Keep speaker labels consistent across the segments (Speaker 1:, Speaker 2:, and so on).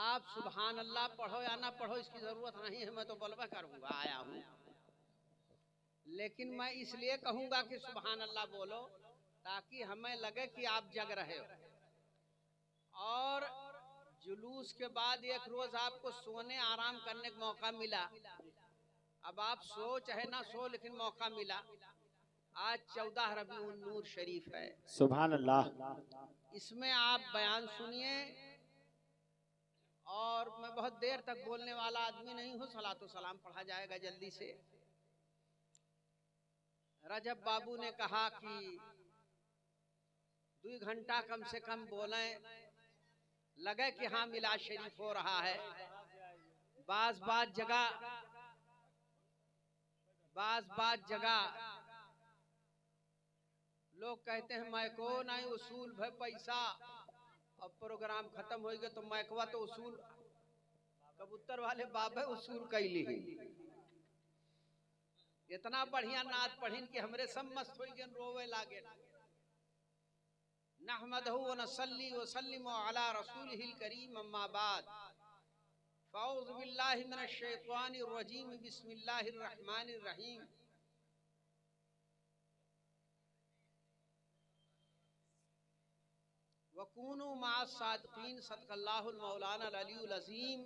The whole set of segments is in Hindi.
Speaker 1: आप सुभान अल्लाह पढ़ो या ना पढ़ो इसकी जरूरत नहीं है, मैं तो बोलबा करूंगा, आया हूँ। लेकिन मैं इसलिए कहूंगा कि सुभान अल्लाह बोलो ताकि हमें लगे कि आप जग रहे हो। और जुलूस के बाद एक रोज आपको सोने आराम करने का मौका मिला। अब आप सो चाहे ना सो, लेकिन मौका मिला। आज 14 रबीउन नूर शरीफ है,
Speaker 2: सुभान अल्लाह।
Speaker 1: इसमें आप बयान सुनिए। और मैं बहुत देर तक बोलने वाला आदमी नहीं हूँ, सलातो सलाम पढ़ा जाएगा जल्दी से। रजब बाबू ने कहा कि 2 घंटा कम से कम बोले, लगे कि हाँ मिलाद शरीफ हो रहा है। बाज जगह लोग कहते हैं मैको नहीं उसूल भाई पैसा, अब प्रोग्राम खत्म हो गया तो मैकवा तो उसूल कबूतर वाले बाबे उसूल कैली ही। इतना बढ़िया नात पढ़िन कि हमरे सब मस्त हो गए, रोवे लागे। नहमदहु व नसल्ली व सल्लिमु अला रसूलिहिल करीम, अम्मा बाद, फ़अऊज़ु बिल्लाहि मिनश शैतानिर रजीम, बिस्मिल्लाहिर रहमानिर रहीम। वकूनु मअस सादिक़ीन, सदक़ल्लाहुल मौलाना अल-अलीयुल अज़ीम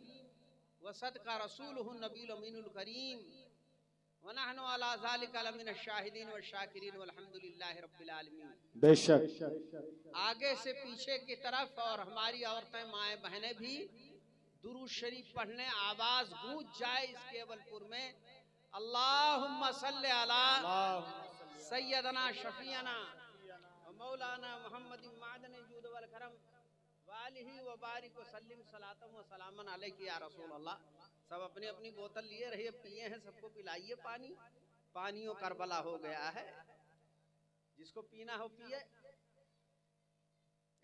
Speaker 1: व सदक़ा रसूलुहुन नबीयुल अमीनुल करीम व नहनु अला ज़ालिका लमिनश शाहिदीन व शाकिरीन वल्हम्दुलिल्लाहि रब्बिल आलमीन।
Speaker 2: बेशक।
Speaker 1: आगे से पीछे की तरफ और हमारी औरतें माएँ बहनें भी दुरूद शरीफ पढ़ने, आवाज गूंज जाए इस केवलपुर में। अल्लाहुम्मा सल्ले अला सैयदना शफीना मौलाना मोहम्मद मादन जूद वल करम वालिही व बारिक व सल्लिम सलातम व सलामन अलैहि या रसूल अल्लाह। सब अपनी अपनी बोतल लिए रहिए, पिए हैं, सबको पिलाइए पानी। पानियों करबला हो गया है, जिसको पीना हो पिए।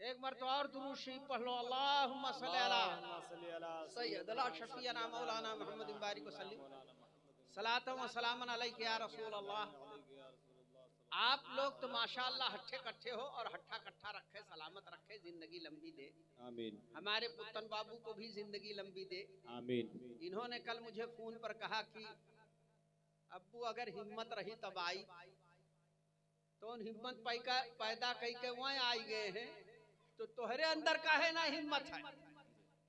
Speaker 1: एक बार तो और दुरूद शरीफ पढ़ लो। अल्लाहुम्मा सल्ली अला सैयदना शफीना मौलाना मोहम्मद बारिक व सल्लिम सलातम व सलामन अलैहि या रसूल अल्लाह। आप लोग तो माशाअल्लाह हट्ठे कट्ठे हो, और हट्ठा कट्ठा रखे, सलामत रखे, जिंदगी लंबी दे।
Speaker 2: आमीन।
Speaker 1: हमारे पुत्तन बाबू को भी जिंदगी लंबी दे।
Speaker 2: आमीन।
Speaker 1: इन्होंने कल मुझे फोन पर कहा कि अब्बू अगर हिम्मत रही तब आई, तो उन हिम्मत पैदा कई के वहाँ आई गए हैं, तो तोहरे अंदर काहे ना हिम्मत है।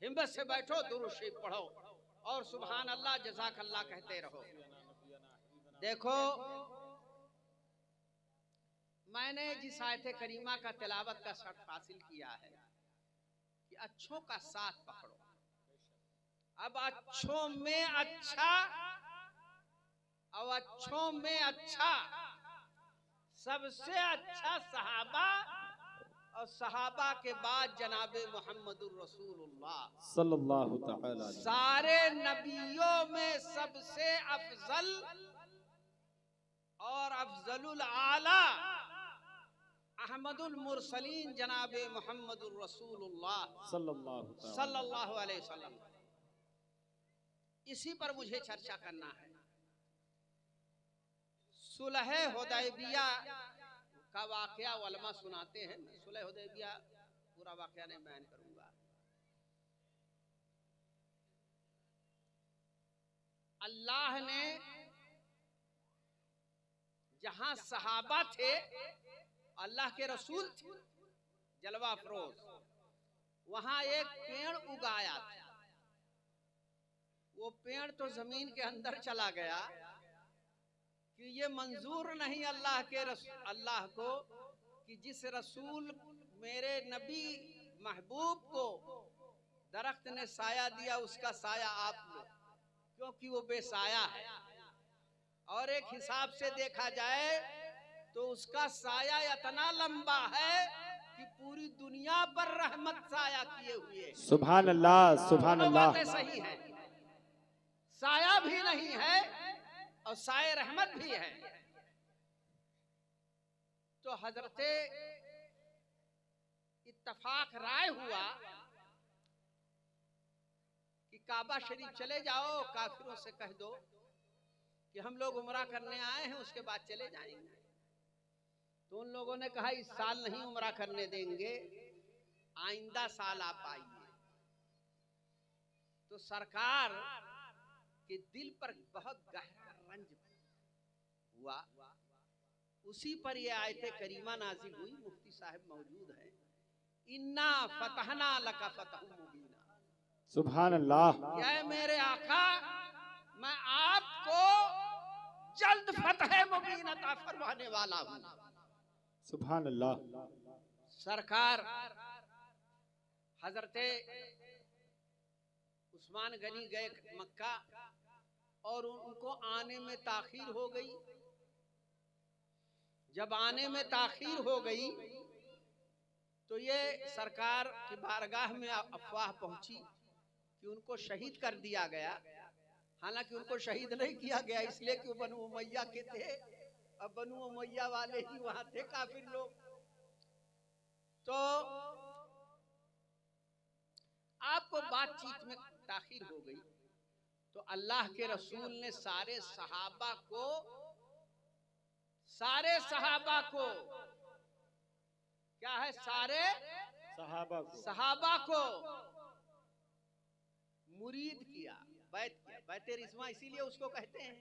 Speaker 1: हिम्मत से बैठो, दुरूद शरीफ पढ़ो और सुभान अल्लाह जज़ाकल्लाह कहते रहो। देखो, मैंने जिस आयत करीमा का तिलावत का शर्त हासिल किया है कि अच्छों का साथ पकड़ो। अब अच्छों में अच्छा, और अच्छों में अच्छा, सबसे अच्छा सहाबा, और सहाबा के बाद जनाबे मोहम्मदुर रसूलुल्लाह
Speaker 2: सल्लल्लाहु तआला।
Speaker 1: सारे नबियों में सबसे अफजल और अफजलुल आला अहमदुल मुरसलीन जनाबे मोहम्मदुर रसूलुल्लाह सल्लल्लाहु अलैहि वसल्लम। इसी पर मुझे चर्चा करना है। सुलह हुदैबिया का वाकया उलमा सुनाते हैं। मैं सुलह हुदैबिया पूरा वाकया नहीं बयान करूंगा। अल्लाह ने जहां सहाबा थे, अल्लाह के रसूल थे जलवा फरोज, वहां एक पेड़ उगाया था। वो पेड़ तो जमीन के अंदर चला गया कि ये मंजूर नहीं अल्लाह को कि जिस रसूल मेरे नबी महबूब को दरख्त ने साया दिया, उसका साया आप लो, क्योंकि वो बेसाया है। और एक हिसाब से देखा जाए तो उसका साया इतना लंबा है कि पूरी दुनिया पर रहमत साया किए हुए।
Speaker 2: सुभान अल्लाह, सुभान अल्लाह।
Speaker 1: बातें सही है, साया भी नहीं है और साए रहमत भी है। तो हजरते इत्तफाक राय हुआ कि काबा शरीफ चले जाओ, काफिरों से कह दो कि हम लोग उम्रा करने आए हैं, उसके बाद चले जाएंगे। तो उन लोगों ने कहा इस साल नहीं उम्रा करने देंगे, आइंदा साल आप आइए। सरकार के दिल पर बहुत गहरा रंज हुआ। उसी पर ये आयत करीमा नाजिल हुई। मुफ्ती साहब मौजूद हैं। इन्ना फतहना लका फतहुम मुबीना।
Speaker 2: सुभान अल्लाह।
Speaker 1: यह मेरे आका, मैं आपको जल्द फतह मुबीन अता फरमाने वाला हूँ।
Speaker 2: सुभान अल्लाह।
Speaker 1: सरकार हजरते उस्मान गनी गए मक्का और उनको आने में ताखीर हो गई। जब आने में ताखीर हो गई तो ये सरकार की बारगाह में अफवाह पहुंची कि उनको शहीद कर दिया गया। हालांकि उनको शहीद नहीं किया गया, इसलिए कि वो बनु उमैया के थे। अब बनु उमैया वाले ही वहां थे, काफिर लोग। तो आपको बातचीत में ताखीर हो गई तो अल्लाह के रसूल ने सारे सहाबा को क्या है, सारे सहाबा को मुरीद किया, बैत किया। बैते रिस्मा इसीलिए उसको कहते हैं।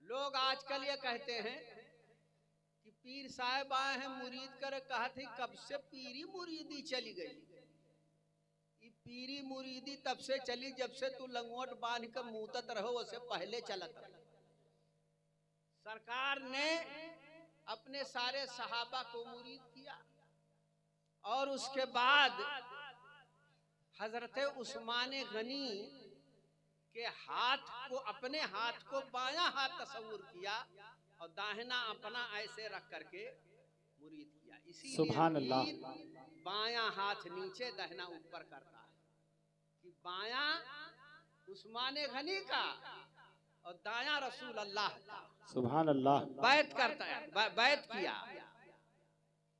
Speaker 1: लोग आजकल ये कहते हैं कि पीर साहब आए हैं मुरीद करे। कहा थी कब से पीरी मुरीदी चली गई। ये पीरी मुरीदी तब से चली जब से तू लंगोट बांध कर मुतत रहो, उससे पहले चलत रहो। सरकार ने अपने सारे सहाबा को मुरीद किया और उसके बाद हजरत उस्मान गनी के हाथ को, अपने हाथ को बायां हाथ तस्वुर किया और दाहिना अपना ऐसे रख करके मुरीद किया। इसीलिए बायां हाथ नीचे दाहिना ऊपर करता है कि बायां उस्मान गनी का और दायां रसूल अल्लाह का। सुभान अल्लाह। बैत करता है, बैत किया।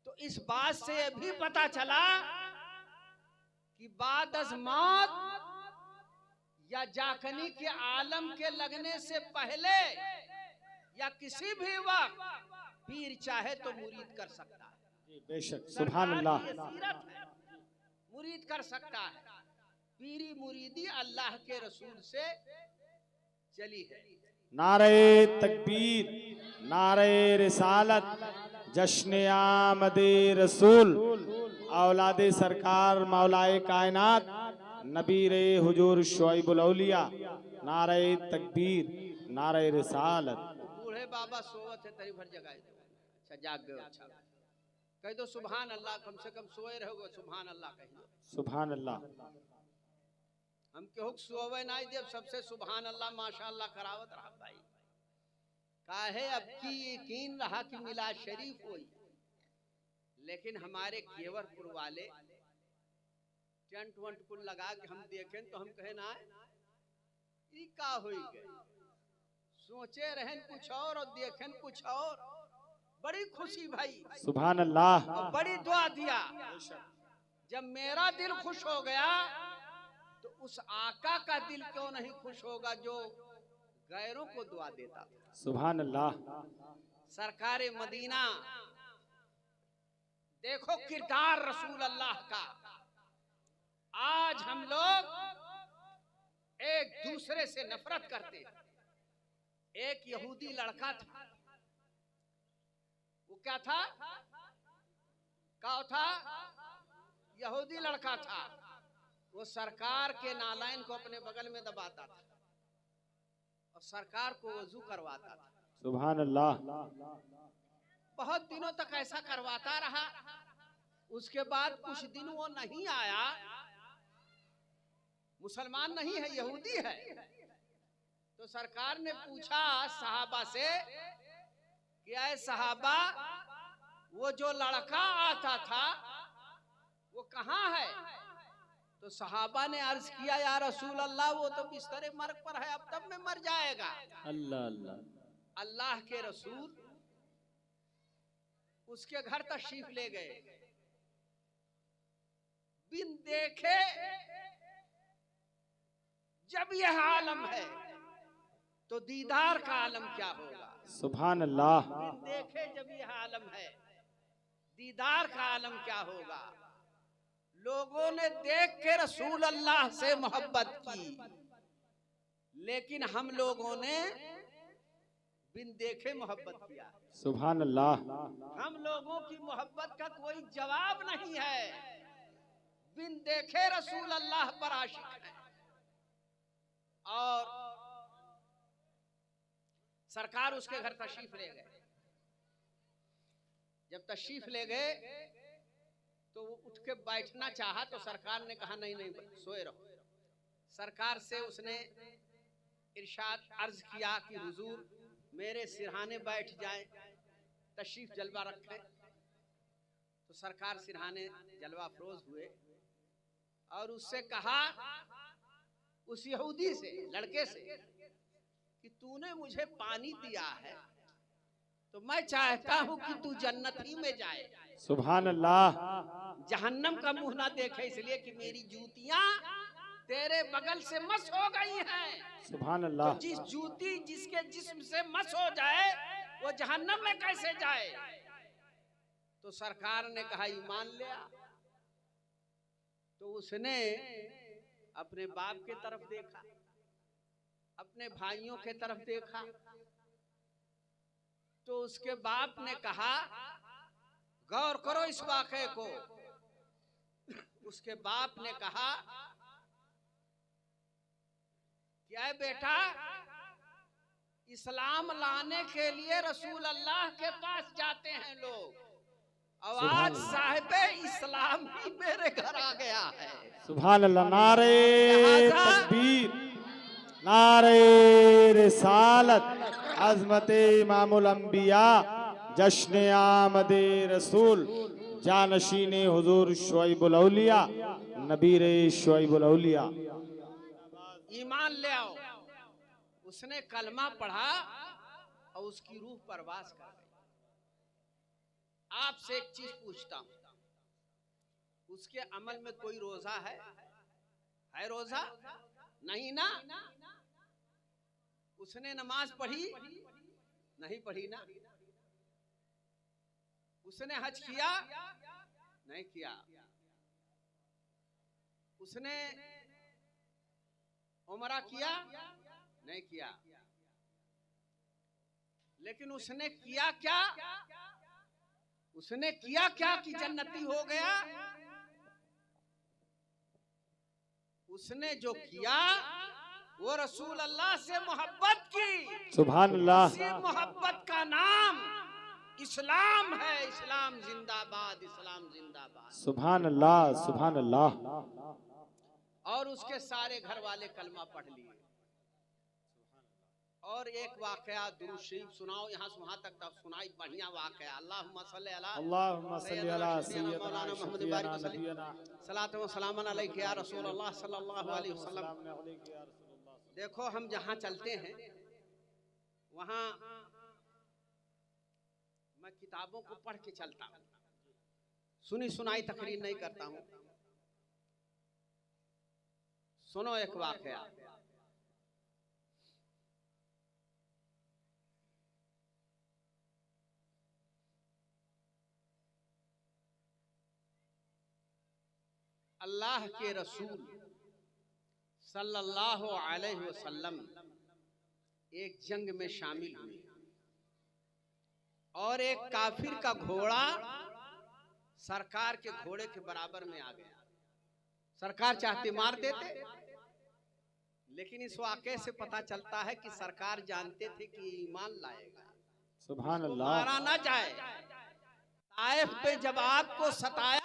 Speaker 1: तो इस बात से यह भी पता चला कि बाद अज़ मौत या जाकनी के आलम के लगने से पहले या किसी भी वक्त पीर चाहे तो मुरीद कर सकता है।
Speaker 2: बेशक। सुभान अल्लाह।
Speaker 1: मुरीद कर सकता है। पीरी मुरीदी अल्लाह के रसूल से चली है।
Speaker 2: नारे तकबीर, नारे रिसालत, जश्न आमदे रसूल, औलादे सरकार मौलाए कायनात, नबीरे हुजूर शुआइबुल औलिया। नारे तकबीर, नारे रिसालत।
Speaker 1: बूढ़े बाबा सोवत है तरी भर जगह। अच्छा जाग गए। अच्छा कह दो सुभान अल्लाह। कम से कम सोए रहोगे, सुभान अल्लाह कहिए।
Speaker 2: सुभान अल्लाह।
Speaker 1: हम केहू सोवे नहीं देव, सबसे सुभान अल्लाह माशाअल्लाह करावत रहा भाई। काहे अब की यकीन रहा कि मिलाद शरीफ हुई, लेकिन हमारे केवरपुर वाले टेंट वंट को लगा के हम देखें तो हम कहे ना ई का हुई गए। सोचे रहें कुछ और देखें कुछ और। बड़ी खुशी भाई।
Speaker 2: सुभान अल्लाह।
Speaker 1: बड़ी दुआ दिया। जब मेरा दिल खुश हो गया तो उस आका का दिल क्यों नहीं खुश होगा जो गैरों को दुआ देता था।
Speaker 2: सुभान अल्लाह।
Speaker 1: सरकारे मदीना देखो किरदार रसूल अल्लाह का। आज हम लोग एक दूसरे से नफरत करते हैं। एक यहूदी लड़का था, वो क्या था, यहूदी लड़का था। वो सरकार के नालायन को अपने बगल में दबाता था और सरकार को वजू करवाता था।
Speaker 2: सुभान अल्लाह।
Speaker 1: बहुत दिनों तक ऐसा करवाता रहा। उसके बाद कुछ दिन वो नहीं आया, मुसलमान नहीं है, यहूदी है। तो सरकार ने पूछा सहाबा से कि ऐ सहाबा, वो जो लड़का आता था वो कहाँ है? तो सहाबा ने अर्ज किया या रसूल अल्लाह, वो तो बिस्तरे मर्ग पर है, अब तब में मर जाएगा।
Speaker 2: अल्लाह अल्लाह।
Speaker 1: अल्लाह के रसूल उसके घर तशरीफ ले गए। बिन देखे जब यह आलम है तो दीदार का आलम क्या होगा।
Speaker 2: सुभान अल्लाह।
Speaker 1: बिन देखे जब यह आलम है, दीदार का आलम क्या होगा। लोगों ने देख के रसूल अल्लाह से मोहब्बत की, लेकिन हम लोगों ने बिन देखे मोहब्बत किया।
Speaker 2: सुभान अल्लाह।
Speaker 1: हम लोगों की मोहब्बत का कोई जवाब नहीं है, बिन देखे रसूल अल्लाह पर आशिक है। और सरकार उसके घर तशरीफ ले गए। जब तशरीफ ले गए तो वो उठ के बैठना चाहा तो सरकार ने कहा नहीं नहीं सोए रहो। सरकार से उसने इरशाद अर्ज किया कि हुजूर मेरे सिरहाने बैठ जाएं, तशरीफ जलवा रखें। तो सरकार सिरहाने जलवा अफरोज हुए और उससे कहा, उस यहूदी से, लड़के से, कि तूने मुझे पानी दिया है तो मैं चाहता हूं कि तू जन्नत ही में जाए,
Speaker 2: सुभान अल्लाह।
Speaker 1: जहन्नम का मुंह ना देखे, इसलिए कि मेरी जूतियां तेरे बगल से मस हो गई हैं।
Speaker 2: सुभान
Speaker 1: तो
Speaker 2: अल्लाह।
Speaker 1: जिस जूती जिसके जिस्म से मस हो जाए वो जहन्नम में कैसे जाए। तो सरकार ने कहा ईमान ले आ। तो उसने अपने बाप के तरफ देखा, अपने भाइयों के तरफ देखा। तो उसके बाप ने कहा, गौर करो इस वाक़े को। उसके बाप ने कहा, क्या है बेटा, इस्लाम लाने के लिए रसूल अल्लाह के पास जाते हैं लोग, और आज साहिबे इस्लाम ही मेरे घर आ गया है।
Speaker 2: सुभान अल्लाह। नारे तकबीर, नारे रिसालत, अज़मते इमामुल अंबिया, जश्न आमदे रसूल, जानशीने हुजूर शुएबुल औलिया, नबीरे शुएबुल औलिया।
Speaker 1: ईमान ले आओ। उसने कलमा पढ़ा और उसकी रूह परवास कर गई। आपसे एक चीज पूछता हूं, उसके अमल में कोई रोजा है रोजा? नहीं ना। उसने नमाज पढ़ी? नहीं पढ़ी ना। उसने हज किया? नहीं किया। उसने उमरा किया? नहीं किया। लेकिन उसने किया क्या? उसने किया क्या कि जन्नती हो गया? उसने जो किया वो रसूल अल्लाह से मोहब्बत की।
Speaker 2: सुभान अल्लाह।
Speaker 1: इसी मोहब्बत का नाम इस्लाम है। इस्लाम जिंदाबाद, इस्लाम जिंदाबाद।
Speaker 2: सुभान अल्लाह, सुभान अल्लाह।
Speaker 1: और उसके सारे घर वाले कलमा पढ़ लिए। और एक वाकया दुरूद शरीफ सुनाओ, यहाँ से वहाँ तक सुनाई, बढ़िया वाकया। अल्लाहुम्मा सल्ली अला सय्यदना मौलाना मुहम्मद बारिक सलात व सलामन अलैका या रसूल अल्लाह सल्लल्लाहु अलैहि वसल्लम। देखो हम जहाँ चलते हैं वहाँ मैं किताबों को पढ़ के चलता हूँ, सुनी सुनाई तकरीर नहीं करता हूँ। सुनो एक वाकया। अल्लाह के रसूल सल्लल्लाहु अलैहि वसल्लम एक जंग में शामिल हुए और एक काफिर का घोड़ा सरकार के घोड़े के बराबर में आ गया। सरकार चाहते मार देते, लेकिन इस वाक़े से पता चलता है कि सरकार जानते थे कि ईमान लाएगा,
Speaker 2: सुभान अल्लाह।
Speaker 1: मारा ना जाए। ताइफ पे जब आपको सताया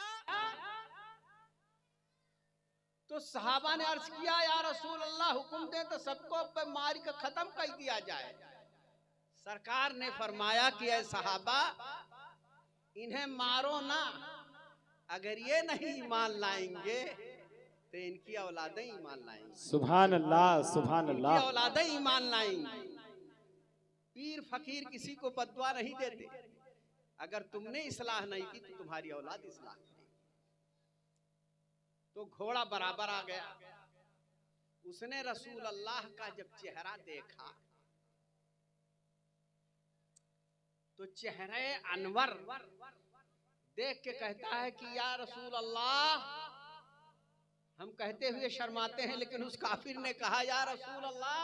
Speaker 1: तो सहाबा ने अर्ज किया, या रसूल अल्लाह हुक्म दे तो सबको पे मार के खत्म कर दिया जाए। सरकार ने फरमाया कि ऐ सहाबा, इन्हें मारो ना, अगर ये नहीं ईमान लाएंगे तो इनकी औलादें ईमान लाएंगी।
Speaker 2: सुभान अल्लाह, सुभान अल्लाह।
Speaker 1: इनकी औलादें ईमान लाएंगी। पीर फकीर किसी को बद्दुआ नहीं देते, अगर तुमने इस्लाह नहीं की तो तुम्हारी औलाद इस्लाह करेगी। तो घोड़ा बराबर आ गया। उसने रसूल अल्लाह का जब चेहरा देखा तो चेहरे अनवर देख के कहता है कि या रसूल अल्लाह, हम कहते हुए शर्माते हैं, लेकिन उस काफिर ने कहा, या रसूल अल्लाह,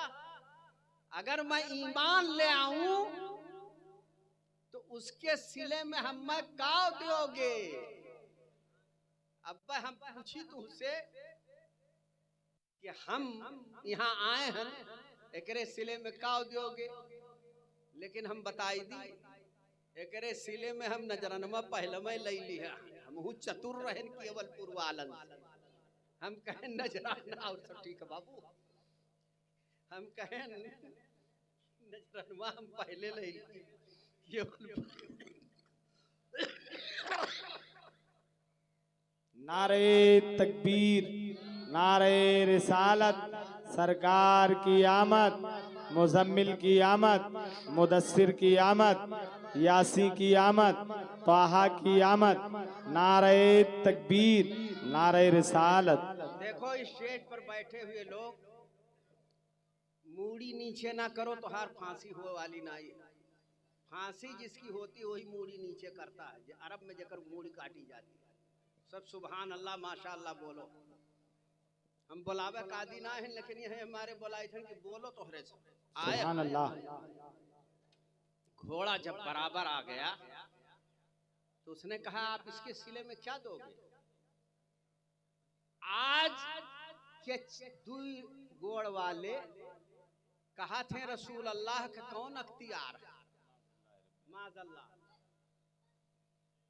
Speaker 1: अगर मैं ईमान ले आऊं तो उसके सिले में हमें काव दोगे। अब्बा हम पूछी तुमसे कि हम यहाँ आए हैं, एकरे सिले में काव दोगे, लेकिन हम बताई दी एकरे सिले में हम नजरनमा पहले में ले ली है। हम चतुर रहन केवलपुर वालन से। हम कहें नजराना और सब ठीक है बाबू, हम कहें नजरनमा हम पहले ले ली
Speaker 2: नारे तकबीर, नारे रिसालत, सरकार की आमद, मुजम्मिल की आमद, मुदस्सिर की आमद, यासी की आमद, ताहा की आमद, नारे तकबीर, नारे रिसालत।
Speaker 1: देखो इस स्टेज पर बैठे हुए लोग, मूड़ी नीचे ना करो तो हार फांसी हो वाली ना। फांसी जिसकी होती वही मूड़ी नीचे करता है। अरब में जकर मूड़ी काटी जाती है, सब सुभान अल्लाह माशाअल्लाह बोलो। हम बुलावे कादी ना है, लेकिन यह हमारे बुलाए थे कि बोलो तोहरे से आए।
Speaker 2: सुभान अल्लाह।
Speaker 1: घोड़ा जब बराबर आ गया तो उसने कहा, आप इसके सिले में क्या दोगे? आज के दुई गोड़ वाले कहा थे रसूल अल्लाह का कौन अख्तियार है, माज़अल्लाह।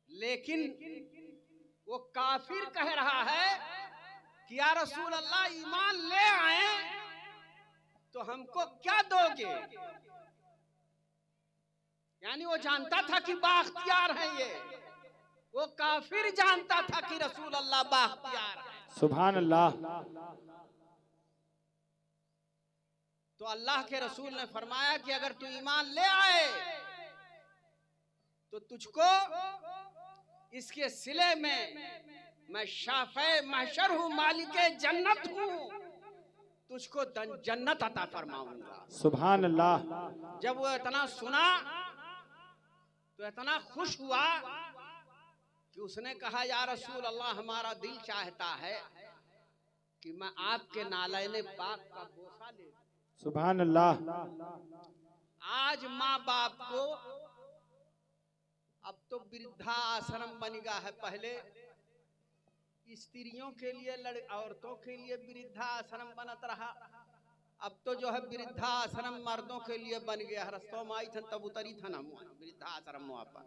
Speaker 1: लेकिन वो काफिर कह रहा है कि या रसूल अल्लाह, ईमान ले आए तो हमको क्या दोगे? यानी वो जानता था कि बाख्तियार है ये, वो काफिर जानता था कि रसूल अल्लाह बाख्तियार है।
Speaker 2: सुभान अल्लाह।
Speaker 1: तो अल्लाह के रसूल ने फरमाया कि अगर तू ईमान ले आए तो तुझको इसके सिले में मैं शाफे महशर हूँ, मालिके जन्नत हूँ, तुझको जन्नत अता फरमाऊंगा।
Speaker 2: सुभान अल्लाह।
Speaker 1: जब वो इतना सुना तो इतना खुश हुआ कि उसने कहा, या रसूल अल्लाह, हमारा दिल चाहता है कि मैं आपके नालैने पाक का बोसा ले।
Speaker 2: सुभान अल्लाह।
Speaker 1: आज माँ बाप को अब तो वृद्धा आश्रम बन गया है। पहले स्त्रियों के लिए, औरतों के लिए वृद्धा आश्रम बनत रहा। अब तो जो है वृद्धा आश्रम मर्दों के लिए बन गया। रस्तों में आई थन तब उतरी थन हम वृद्धा आश्रम पर।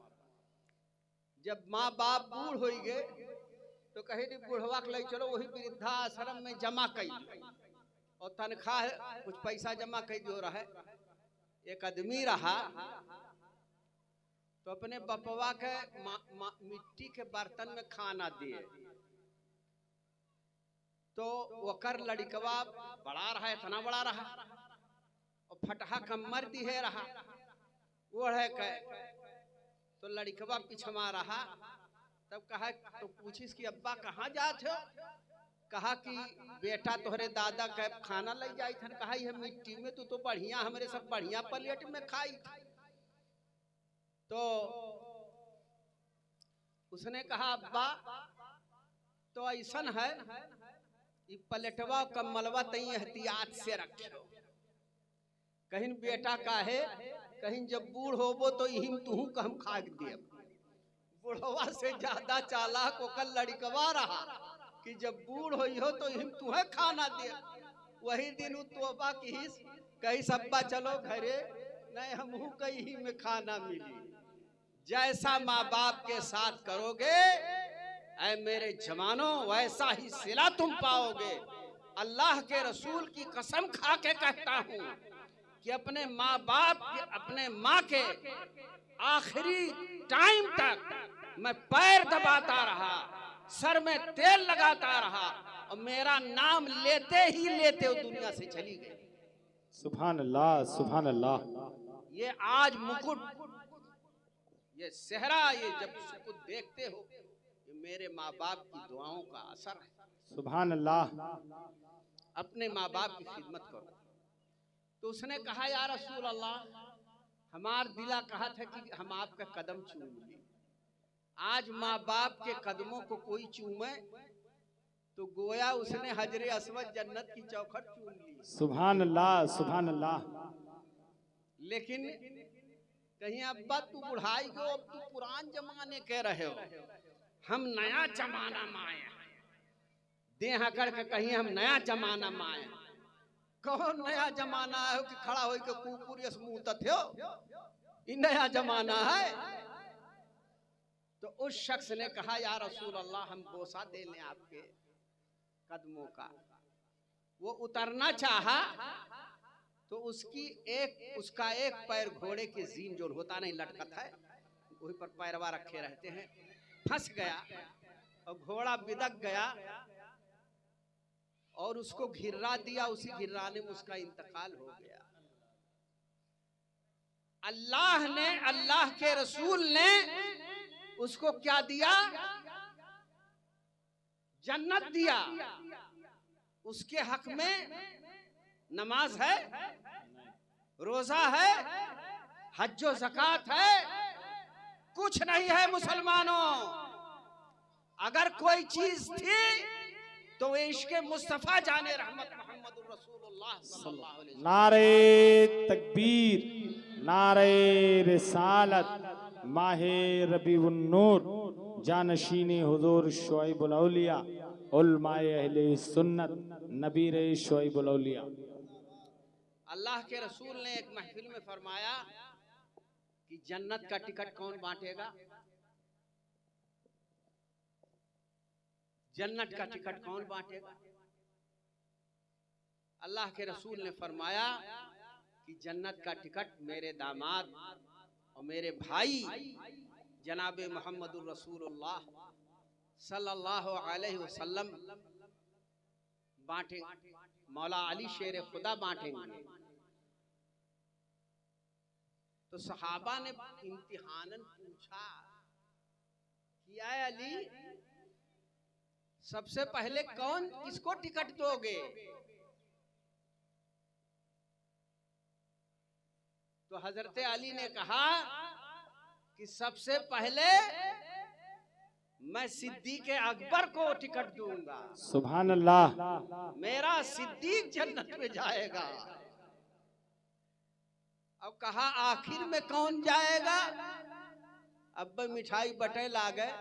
Speaker 1: जब माँ बाप बूढ़ हो गए तो कहे बूढ़वा के ले चलो वही वृद्धा आश्रम में जमा कई, और तनख्वाह कुछ पैसा जमा कर दियो रहा है। एक आदमी रहा तो अपने बपवा के मिट्टी के बर्तन में खाना दिए, तो वकर लड़कवा बड़ा रहा, इतना बड़ा रहा, और फटहा कमर दिहे रहा ओढ़े के। तो लड़कवा पिछमा रहा। तब कहा, तो पूछिस कि अब्बा कहाँ जात हो? कहा कि बेटा तोहरे दादा के खाना ले जाई थन। कहा यह मिट्टी में तू तो बढ़िया, हमरे सब बढ़िया प्लेट में खाई। तो उसने कहा, अब्बा तो ऐसन है, ये प्लेटवा का मलवा तई एहतियात से रखो, कहीं बेटा का है, कहीं जब बूढ़ होबो तो यही तू हम खा दे। बुढ़वा से ज्यादा चालाक ओकर लड़कवा रहा कि जब बूढ़ होई हो तो यही तुम्हें खाना दे। वही दिन तोबा की कही सब्बा चलो घरे, नहीं हमहू कहीं में खाना मिली। जैसा माँ बाप के साथ करोगे ऐ मेरे जवानों, वैसा ही सिला तुम पाओगे। अल्लाह के रसूल की कसम खा के कहता हूँ कि अपने माँ बाप के, अपने माँ के आखिरी टाइम तक मैं पैर दबाता रहा, सर में तेल लगाता रहा, और मेरा नाम लेते ही लेते वो दुनिया से चली गई।
Speaker 2: सुभान अल्लाह, सुभान अल्लाह।
Speaker 1: ये आज मुकुट, ये सेहरा, ये जब इसको देखते हो, ये मेरे माँ बाप की दुआओं का असर है।
Speaker 2: सुभान अल्लाह।
Speaker 1: अपने माँ बाप की खिदमत करो। तो उसने कहा, या रसूल अल्लाह, हमार दिला कहा था कि हम आपका कदम चूम लें। आज माँ बाप के कदमों को कोई चूमे तो गोया उसने हजरे अस्वद जन्नत की चौखट चूम ली।
Speaker 2: सुभान अल्लाह, सुभान अल्लाह।
Speaker 1: लेकिन कहीं अब्बा तू बुढ़ाई गो, अब तू पुरान जमाने के रहे हो, हम नया जमाना में आए हैं। देह करके कहीं हम नया जमाना में आए हैं। कौन नया जमाना है कि खड़ा हो के कुकुर यस मुंह तथे हो, ये नया जमाना है। तो उस शख्स ने कहा या रसूल अल्लाह, हम बोसा दे लें आपके कदमों का। वो उतरना चाहा तो उसका एक पैर घोड़े के जीन जो होता नहीं लटकत है, वही पर पैरवा रखे रहते हैं, फंस गया और घोड़ा बिदक गया और उसको घिर्रा दिया। उसी घिर्राने में उसका इंतकाल हो गया। अल्लाह के रसूल ने उसको क्या दिया? जन्नत दिया। उसके हक में नमाज है, रोजा है, हज्जो ज़कात है, कुछ नहीं है मुसलमानों। अगर कोई चीज थी तो वे इश्क़े मुस्तफा जाने रहमत मोहम्मदुर रसूलुल्लाह सल्लल्लाहु अलैहि वसल्लम।
Speaker 2: नारे तकबीर, नारे रिसालत, माहे रबीउन नूर, जानशीने हुजूर शुआइबुल औलिया, उलमाए अहले सुन्नत, नबीरे शुआइबुल औलिया।
Speaker 1: अल्लाह के रसूल ने एक महफिल में फरमाया कि जन्नत का टिकट कौन बांटेगा? जन्नत का टिकट कौन बांटेगा? अल्लाह के रसूल ने फरमाया कि जन्नत का टिकट मेरे दामाद और मेरे भाई जनाब मोहम्मदुर रसूलुल्लाह सल्लल्लाहु अलैहि वसल्लम बांटेंगे। मौला अली शेर खुदा बांटेंगे। तो सहाबा ने इम्तिहानन पूछा कि आए अली, सबसे पहले कौन किसको टिकट दोगे? तो हजरत अली ने कहा कि सबसे पहले मैं सिद्दीक अकबर को टिकट दूंगा।
Speaker 2: सुभान अल्लाह।
Speaker 1: मेरा सिद्दीक जन्नत में जाएगा। अब कहा आखिर में कौन जाएगा? अब मिठाई बटे ला गए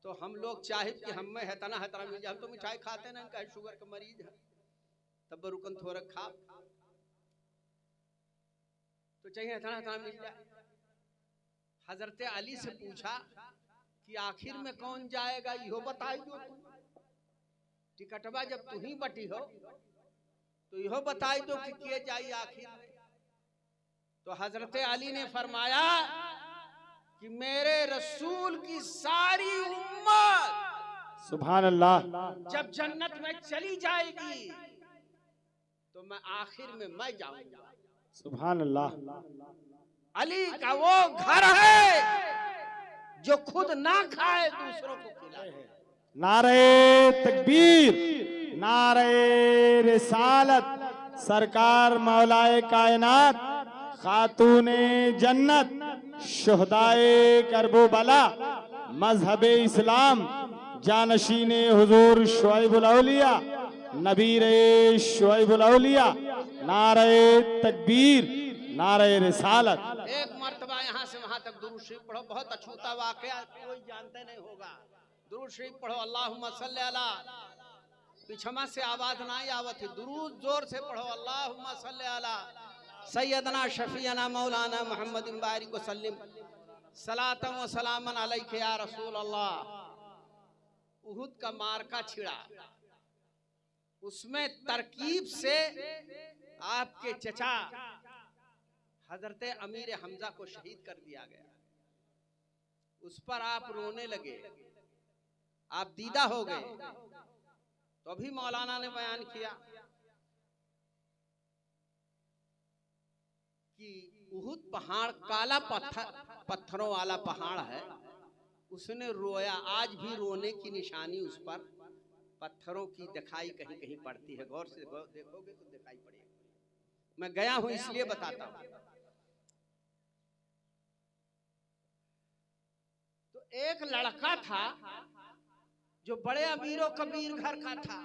Speaker 1: तो हम लोग चाहे कि हम में है तना मिल जाए। हम तो मिठाई खाते ना, इनका शुगर का मरीज है, तब रुकन थोड़ा खा तो चाहिए तना मिल जाए। हजरत अली से पूछा कि आखिर में कौन जाएगा, यो बताई दो। टिकटवा जब तू ही बटी हो तो यो बताई दो कि किए जाई आखिर में। तो हजरत अली ने फरमाया कि मेरे रसूल की सारी उम्मत
Speaker 2: सुभान अल्लाह
Speaker 1: जब जन्नत में चली जाएगी तो मैं आखिर में मैं जाऊंगा।
Speaker 2: सुभान अल्लाह।
Speaker 1: अली का वो घर है जो खुद ना खाए दूसरों को खिलाए।
Speaker 2: नारे तकबीर, नारे रिसालत, सरकार मौलाए कायनात, खातूने जन्नत, शुहदाए करबला, मजहबे इस्लाम, जानशीने हुजूर शुआइबुल औलिया, नबीरे शुआइबुल औलिया। नारे तकबीर, नारे रिसालत।
Speaker 1: एक मर्तबा यहाँ से वहां तक दुरूद शरीफ पढ़ो। बहुत अछूता वाकया, कोई जानते नहीं होगा। दुरूद शरीफ पढ़ो। अल्लाहुम्मा सल्ली अला, पिछमा से आवाज ना ही आवत है, दुरूद जोर से पढ़ो। अल्लाहुम्मा सल्ली अला सैयदना शफीना मौलाना मोहम्मद बारिक वसल्लिम सलातम व सलामन अलैका या रसूल अल्लाह। उहुद का मार्का छिड़ा, उसमें तरकीब से आपके चचा हजरत अमीर हमजा को शहीद कर दिया गया। उस पर आप रोने लगे, आप दीदा हो गए। तो अभी मौलाना ने बयान किया कि उहुद पहाड़ काला पत्थरों वाला पहाड़ है, उसने रोया। आज भी रोने की निशानी उस पर पत्थरों की दिखाई कहीं कहीं पड़ती है। गौर से देखोगे तो दिखाई पड़ेगी। मैं गया हूं इसलिए बताता हूं। तो एक लड़का था जो बड़े अमीरों कबीर घर का था,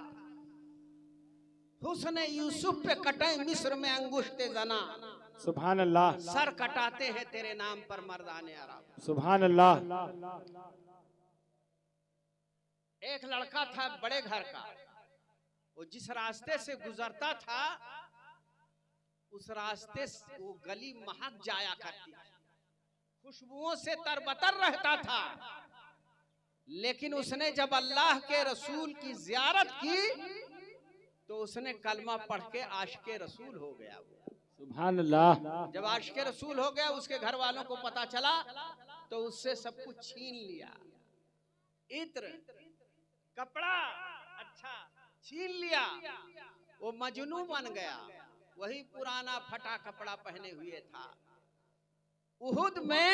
Speaker 1: हुस्न यूसुफ पे कटे मिस्र में अंगुश्ते जना,
Speaker 2: सुभान अल्लाह,
Speaker 1: सर कटाते हैं तेरे नाम पर मर्दाने अरब।
Speaker 2: सुभान अल्लाह।
Speaker 1: एक लड़का था बड़े घर का, वो जिस रास्ते से गुजरता था उस रास्ते से वो गली महक जाया करती थी, खुशबुओं से तरबतर रहता था। लेकिन उसने जब अल्लाह के रसूल की ज़ियारत की तो उसने कलमा पढ़ के आशिक़े रसूल हो गया।
Speaker 2: सुभान अल्लाह।
Speaker 1: जब आशिक़े रसूल हो गया, उसके घर वालों को पता चला तो उससे सब कुछ छीन लिया, इत्र कपड़ा अच्छा छीन लिया, वो मजनू बन गया, वही पुराना फटा कपड़ा पहने हुए था। उहुद में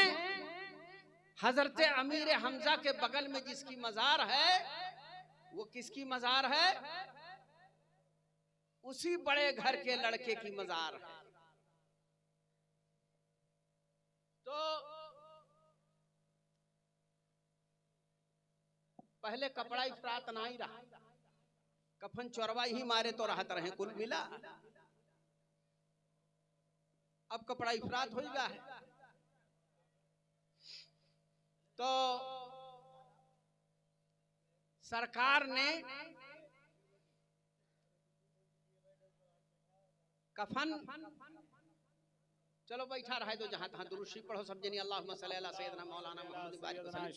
Speaker 1: हजरत अमीर हमजा के बगल में जिसकी मजार है, वो किसकी मजार है? उसी बड़े घर के लड़के की मजार है। तो पहले कपड़ा इफरात ना ही रहा, कफन चोरवा ही मारे तो राहत रहे, कुल मिला। अब कपड़ा इफरात हो गया है। तो सरकार ने कफन, चलो बैठा रहे तो जहां तहां दुरूद शरीफ पढ़ो सब जनी। अल्लाहुम्मा सल्ली अला सय्यदना मौलाना मुहम्मद बारिक वसल्लम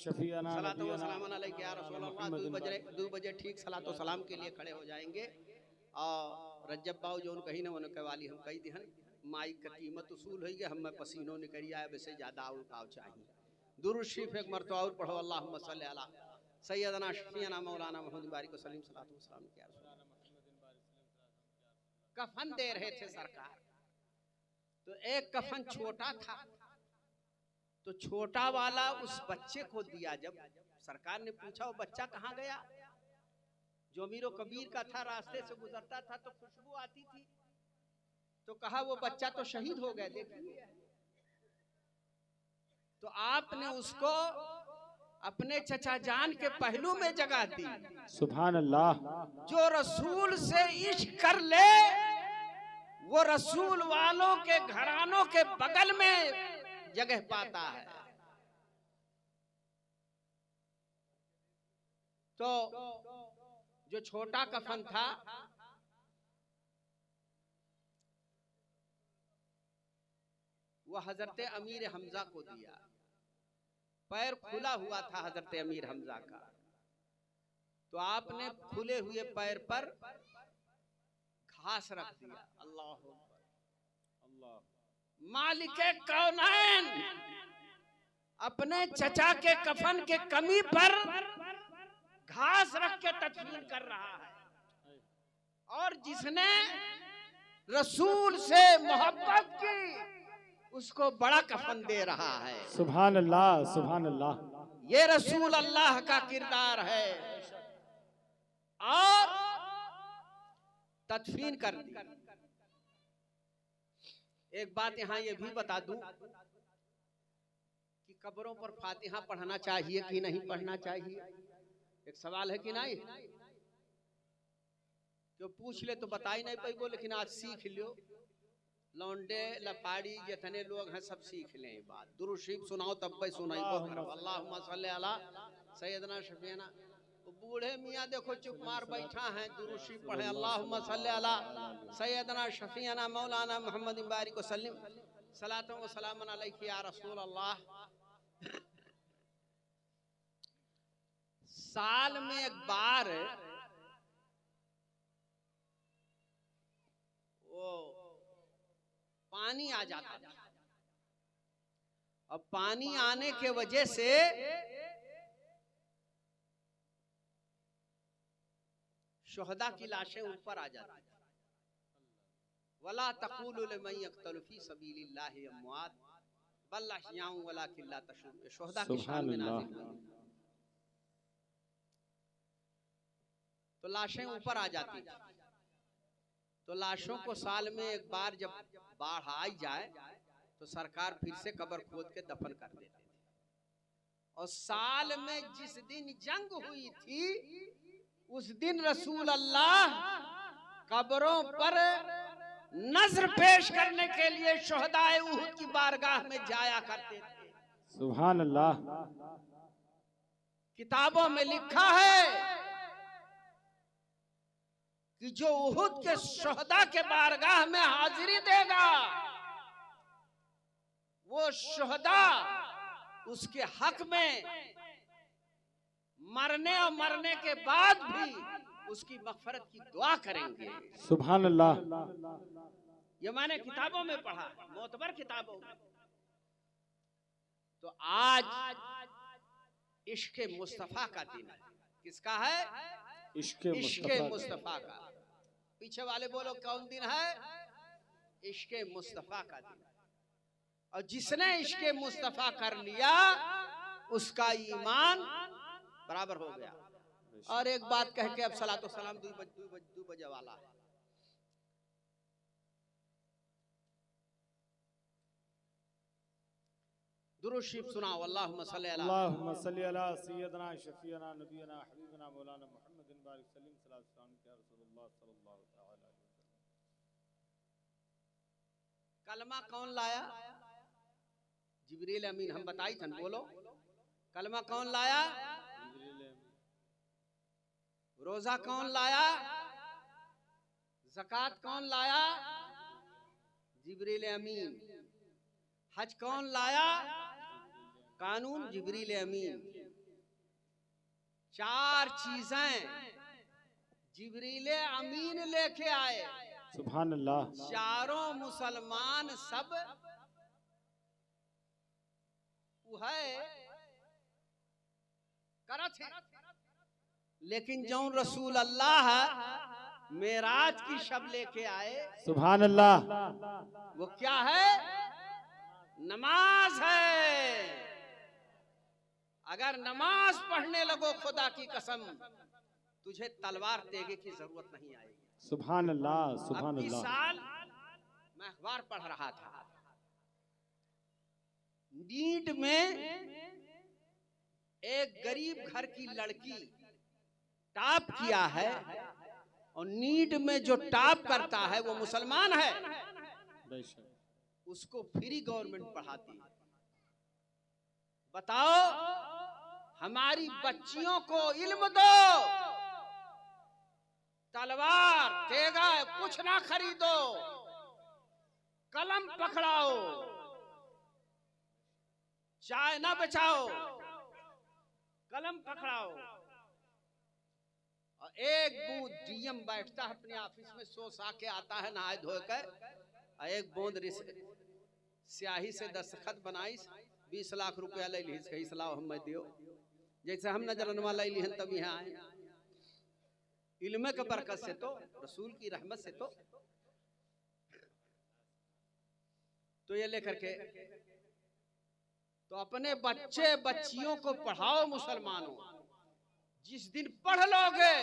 Speaker 1: सलातो व सलाम अलैका या रसूल अल्लाह। 2 बजे ठीक सलातो सलाम के लिए खड़े हो जाएंगे। और रज्जब बाऊ जो कही ना उनके वाली हम कही दिहन, माई का कीमत उसूल होई गए, हम में पसीनों निकल आए, वैसे ज्यादा और काव चाहिए। दुरूद शरीफ एक मरतबा और पढ़ो, अल्लाहुम्मा सल्ली अला सय्यदना शफीना मौलाना मुहम्मद बारिक वसल्लम सलातो व सलाम के रसूल। कफन दे रहे थे सरकार, तो एक कफन छोटा था, तो छोटा वाला उस बच्चे को दिया। जब सरकार ने पूछा वो बच्चा कहाँ गया, जो अमीरो कबीर का था, रास्ते से गुजरता था तो खुशबू आती थी, तो कहा वो बच्चा तो शहीद हो गया, देखिए। तो आपने उसको अपने चचा जान के पहलू में जगह दी।
Speaker 2: सुभान अल्लाह।
Speaker 1: जो रसूल से इश्क कर ले वो रसूल वालों के घरानों के बगल में जगह पाता है। तो जो छोटा कफन था वो हजरत अमीर हमजा को दिया। पैर खुला हुआ था हजरत अमीर हमजा का, तो आपने खुले हुए पैर पर घास रख दिया। अल्लाह अल्लाह। मालिके कौनैन अपने चचा के कफन के कमी पर घास रख के तदफीन कर रहा है, और जिसने रसूल से मोहब्बत की उसको बड़ा कफन दे रहा है।
Speaker 2: सुभान अल्लाह, सुभान अल्लाह।
Speaker 1: ये रसूल अल्लाह का किरदार है। और तदफीन कर दी। एक बात यहां ये भी बता दूं कि कब्रों पर फातिहा पढ़ना चाहिए कि नहीं पढ़ना चाहिए, एक सवाल है कि नहीं। जो पूछ ले तो बता ही नहीं पाइबो, लेकिन आज सीख लियो। लौंडे लपाड़ी जितने लोग हैं सब सीख लें बात। दुरूद शरीफ सुनाओ तब भाई सुनाइबो करो। अल्लाहुम्मा सल्ली अला सय्यदना शफीना। बूढ़े मियाँ देखो चुप मार बैठा है, दुरूद शरीफ पढ़े। अल्लाहुम्मा सल्ली अला सय्यदना शफीना मौलाना मुहम्मद बारिक वसल्लम सलातो व सलाम अलैका या रसूल अल्लाह। साल में एक बार वो पानी आ जाता था, अब पानी आने के वजह से शुहदा की लाशें ऊपर आ जाती थी। वला तक़ूलू लिमन यक़्तलु फी सबीलिल्लाहि अम्वात बल अहयाउ वलाकिन ला तशऊरून। शुहदा की शान में नाज़िल हुई। तो लाशें ऊपर आ जाती थी, तो लाशों को साल में एक बार जब बाढ़ आ जाए तो सरकार फिर से कब्र खोद के दफन कर देते थे। और साल में जिस दिन जंग हुई थी उस दिन रसूल अल्लाह कब्रों पर नजर पेश करने के लिए शुहदाए उहुद की बारगाह में जाया करते थे।
Speaker 2: सुभान अल्लाह।
Speaker 1: किताबों में लिखा है कि जो उहुद के शुहदा के बारगाह में हाजिरी देगा वो शुहदा उसके हक में मरने और मरने के बाद भी उसकी मगफरत की दुआ करेंगे।
Speaker 2: सुभान अल्लाह।
Speaker 1: ये मैंने किताबों में पढ़ा, मोतबर किताबों में। तो आज इश्क मुस्तफा का दिन है। किसका है? इश्क मुस्तफा का। पीछे वाले बोलो कौन दिन है? इश्क मुस्तफा का दिन। और जिसने इश्क मुस्तफा कर लिया उसका ईमान बराबर हो गया। और एक बात कह के अब सलातो सलाम दू बजे वाला है। दुरूद शरीफ सुनाओ। अल्लाहुम्मा
Speaker 2: सल्ली अला सय्यदना शफीना नबीना हबीबना मौलाना मुहम्मदिन बारिक सल्लम सल्लल्लाहु अलैहि रसूलुल्लाह सल्लल्लाहु अलैहि वसल्लम।
Speaker 1: कलमा कौन लाया? जिब्रील अमीन। हम बताई थन, बोलो कलमा कौन लाया? रोजा कौन लाया? ज़कात कौन लाया? जिब्रील अमीन। हज कौन लाया? कानून जिब्रील अमीन। चार चीजें जिब्रील अमीन लेके आए।
Speaker 2: सुभान अल्लाह।
Speaker 1: चारों मुसलमान सब है करत है, लेकिन जो रसूल अल्लाह मेराज की शब लेके आए,
Speaker 2: सुभान अल्लाह,
Speaker 1: वो क्या है? नमाज है। अगर नमाज पढ़ने लगो खुदा की कसम तुझे तलवार तेगे की जरूरत नहीं आएगी।
Speaker 2: सुभान अल्लाह, सुभान
Speaker 1: अभी
Speaker 2: अल्लाह।
Speaker 1: साल मैं अखबार पढ़ रहा था, नीट में एक गरीब घर की लड़की टॉप किया है और नीट में जो टॉप करता है वो मुसलमान है, उसको फ्री गवर्नमेंट पढ़ाती है। बताओ, हमारी बच्चियों को इल्म दो, तलवार तेगा कुछ ना खरीदो, कलम पकड़ाओ, चाय ना बचाओ, कलम पकड़ाओ। और एक बूंद डीएम बैठता है अपने ऑफिस में, सो सा के आता है नहाए धोए कर, और एक बूंद स्याही से दस्तखत बनाई, 20 लाख रुपया ले ली, कही सलाह हम दियो। जैसे हम नजरनवा ले ली तब यहाँ आए। इल्म के बरकत से, तो रसूल की रहमत से, तो ये लेकर के तो अपने बच्चे बच्चियों को पढ़ाओ मुसलमानों। जिस दिन पढ़ लोगे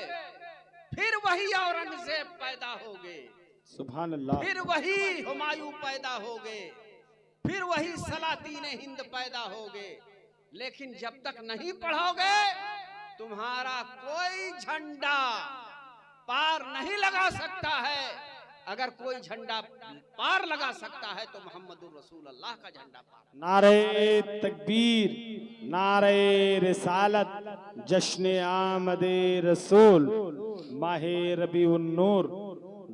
Speaker 1: फिर वही औरंगजेब पैदा होगे,
Speaker 2: सुभान अल्लाह,
Speaker 1: फिर वही हुमायूं पैदा होगे, फिर वही सलातीन हिंद पैदा होगे। लेकिन जब तक नहीं पढ़ोगे तुम्हारा कोई झंडा पार नहीं लगा सकता है। अगर कोई झंडा पार लगा सकता है तो मोहम्मदुर रसूल अल्लाह का झंडा पार।
Speaker 2: नारे तकबीर, नारे रिसालत, जश्न आमदे रसूल, माहे रबीउन नूर,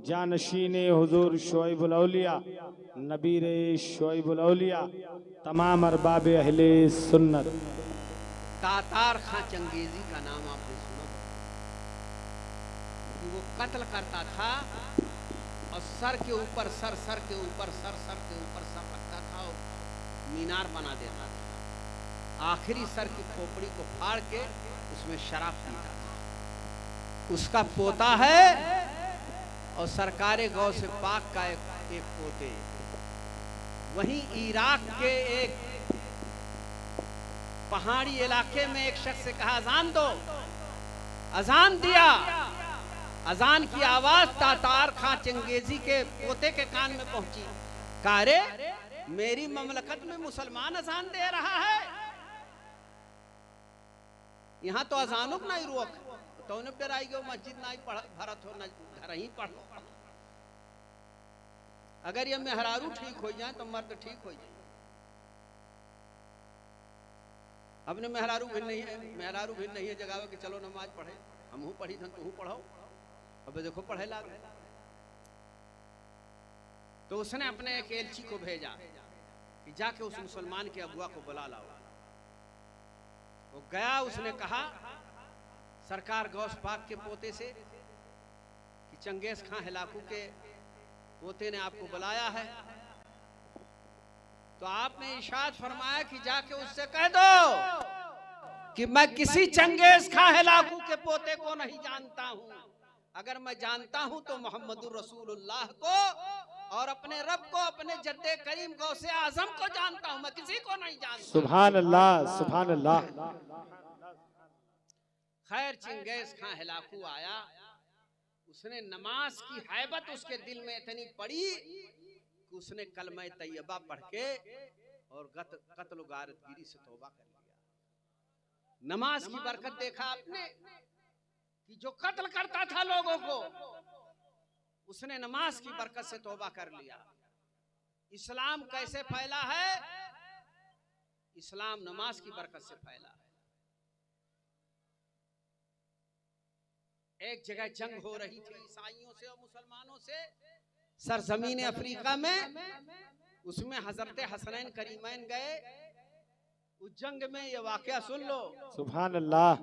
Speaker 2: जानशीने हुजूर शोएबुल औलिया, नबीरे शोएबुल औलिया, तमाम अरबाब अहले सुन्नत।
Speaker 1: तातार खां चंगेजी का नाम आपने सुना? वो कत्ल करता था और सर के ऊपर सर, सर के ऊपर सर, सर के ऊपर सर रखता था और मीनार बना देता था। आखिरी सर की खोपड़ी को फाड़ के उसमें शराब पीता था। उसका पोता है और सरकारे गौ से पाक का एक पोते। वहीं इराक के एक पहाड़ी इलाके में एक शख्स से कहा अजान दो, अजान दिया। अजान की आवाज तातार खां चंगेजी के पोते के कान में पहुंची। कहा रे, मेरी ममलकत में मुसलमान अजान दे रहा है, यहाँ तो अजानुक नहीं रोक तो उन्हें डराई गयो मस्जिद नहीं पढ़ भरत हो न घर ही पढ़ लो। अगर ये मेहरारू ठीक हो जाए तो मर्द ठीक हो जाए। अपने मेहरारू भी नहीं है जगह कि चलो नमाज पढ़े, हम पढ़ी थन तू पढ़ो, अब देखो पढ़े लाग। तो उसने अपने एक एलची को भेजा कि जाके उस मुसलमान के अगुआ को बुला लाओ। वो गया, उसने कहा सरकार गौस पाक के पोते से कि चंगेज खां हिलाकू के पोते ने आपको बुलाया है। तो आपने इरशाद फरमाया कि जाके उससे कह दो कि मैं किसी चंगेज खां हिलाकू के पोते को नहीं जानता हूं। अगर मैं जानता हूं तो मोहम्मदुर रसूलुल्लाह को और अपने रब को, अपने जद्दे करीम गौसे आजम को जानता हूं, मैं किसी को नहीं जानता।
Speaker 2: सुभान अल्लाह, सुभान अल्लाह।
Speaker 1: खैर चंगेज खां हिलाकू आया, उसने नमाज की हैबत उसके दिल में इतनी पड़ी कि उसने कलमा तैयबा पढ़ के और कत्ल गारतगिरी से तौबा कर लिया। नमाज की बरकत देखा आपने कि जो कत्ल करता था लोगों को, उसने नमाज की बरकत से तौबा कर लिया। इस्लाम कैसे फैला है? इस्लाम नमाज की बरकत से फैला है। एक जगह जंग हो रही थी ईसाइयों से और मुसलमानों से, सरजमीन अफ्रीका में। उसमें हजरत हसनैन करीमैन गए। उस जंग में ये वाकया सुन लो,
Speaker 2: सुभान अल्लाह।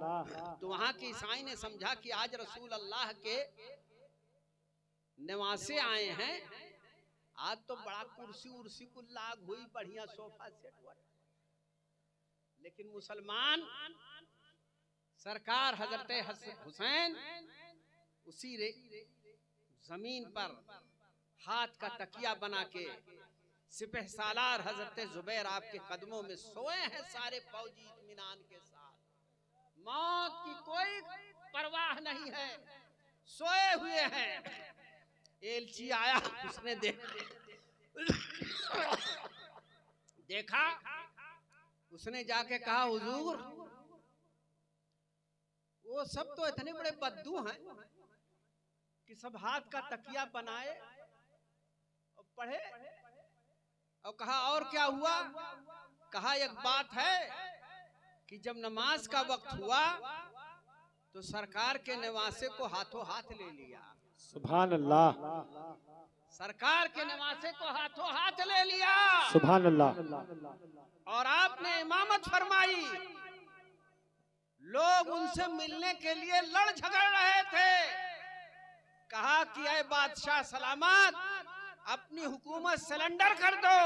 Speaker 1: तो वहां के ईसाई ने समझा कि आज रसूल अल्लाह के नवासे आए हैं, आज तो बड़ा कुर्सी उर्सी को लाग हुई, बढ़िया सोफा सेट हुआ। लेकिन मुसलमान सरकार हजरत हुसैन उसी जमीन पर हाथ का तकिया बना के सिपह सालार हजरत जुबैर आपके कदमों में सोए हैं, सारे फौजी इत्मीनान के साथ। मौत की कोई परवाह नहीं है, सोए हुए हैं। एलची आया, उसने देखा, उसने जाके कहा हुजूर वो सब तो इतने बड़े बद्दू हैं कि सब हाथ का तकिया बनाए और पढ़े। और कहा और क्या हुआ? कहा एक बात है कि जब नमाज का वक्त हुआ तो सरकार के नवासे को हाथों हाथ ले लिया।
Speaker 2: सुभान अल्लाह।
Speaker 1: सरकार के नवासे को हाथों हाथ ले लिया।
Speaker 2: सुभान अल्लाह।
Speaker 1: और आपने इमामत फरमाई। लोग उनसे मिलने के लिए लड़ झगड़ रहे थे। कहा कि ऐ बादशाह सलामत, अपनी हुकूमत सिलेंडर कर दो,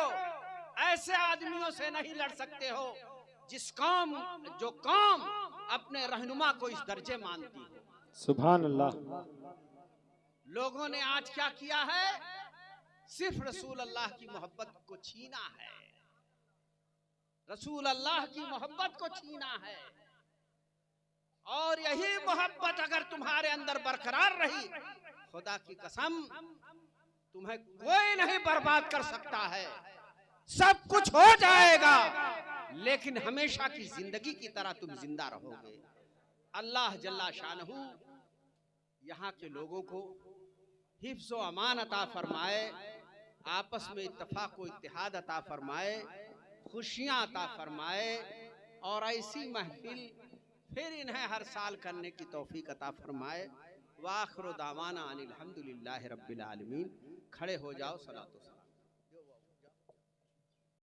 Speaker 1: ऐसे आदमियों से नहीं लड़ सकते हो जो कौम अपने रहनुमा को इस दर्जे मानती हो।
Speaker 2: सुभान अल्लाह।
Speaker 1: लोगों ने आज क्या किया है? सिर्फ रसूल अल्लाह की मोहब्बत को छीना है, रसूल अल्लाह की मोहब्बत को छीना है। और यही मोहब्बत अगर तुम्हारे अंदर बरकरार रही, खुदा की कसम तुम्हें कोई नहीं बर्बाद कर सकता है। सब कुछ हो जाएगा लेकिन हमेशा की जिंदगी की तरह तुम जिंदा रहोगे। अल्लाह जल्ला शानहू यहाँ के लोगों को हिफ्ज़ व अमान अता फरमाए, आपस में इत्तेफाक व इत्तेहाद अता फरमाए, खुशियाँ अता फरमाए, और ऐसी महफिल फिर इन्हें हर साल करने की तौफीक अता फरमाए। वाखिरु दावाना अनिल हम्दुलिल्लाहि रब्बिल आलमीन। खड़े हो जाओ, सलातो